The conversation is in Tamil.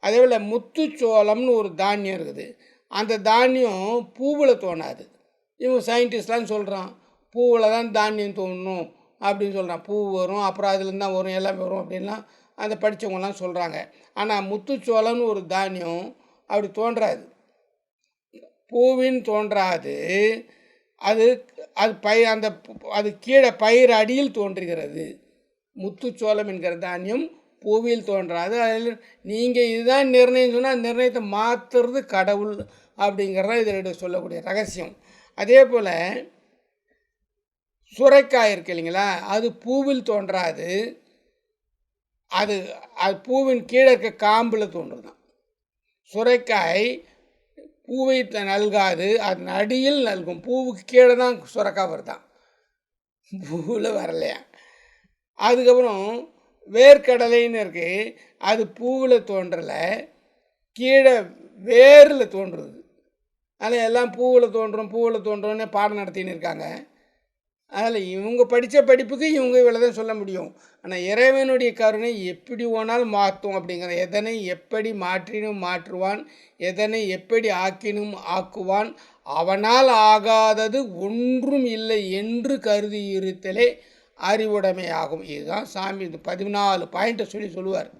அதே போல் முத்துச்சோளம்னு ஒரு தானியம் இருக்குது. அந்த தானியம் பூவில் தோணாது. இவங்க சயின்டிஸ்ட்லாம் சொல்கிறான் பூவில் தான் தானியம் தோணும் அப்படின்னு சொல்கிறான். பூ வரும், அப்புறம் அதுலேருந்து தான் வரும், எல்லாம் வரும் அப்படின்லாம் அந்த படித்தவங்கலாம் சொல்கிறாங்க. ஆனால் முத்துச்சோளம்னு ஒரு தானியம் அப்படி தோன்றாது, பூவின் தோன்றாது. அது அது அது கீழே பயிர் அடியில் தோன்றுகிறது. முத்துச்சோளம் என்கிற தானியம் பூவில் தோன்றாது. அதில் நீங்கள் இதுதான் நிர்ணயம் சொன்னால் நிர்ணயத்தை மாற்றுறது கடவுள் அப்படிங்கிறதான் இதில் சொல்லக்கூடிய ரகசியம். அதே போல் சுரைக்காய் இருக்கு இல்லைங்களா, அது பூவில் தோன்றாது. அது பூவின் கீழே இருக்க காம்பில் தோன்றுதான். சுரைக்காய் பூவை நல்காது, அது அடியில் நல்கும். பூவுக்கு கீழே தான் சுரக்காய் வருதான், பூவில் வரலையா. அதுக்கப்புறம் வேர்க்கடலைன்னு இருக்குது, அது பூவில் தோன்றலை, கீழே வேரில் தோன்றுறது. அதில் எல்லாம் பூவில் தோன்றும்னு பாடம் நடத்தின்னு இருக்காங்க. அதில் இவங்க படித்த படிப்புக்கு இவங்க இவ்வளோ தான் சொல்ல முடியும். ஆனால் இறைவனுடைய கருணை எப்படி வேணாலும் மாற்றும் அப்படிங்கிற, எதனை எப்படி மாற்றினும் மாற்றுவான், எதனை எப்படி ஆக்கினும் ஆக்குவான், அவனால் ஆகாதது ஒன்றும் இல்லை என்று கருதி இருத்தலே அறிவுடைமை ஆகும். இதுதான் சாமி 14 பாயிண்ட்டை சொல்லுவார்.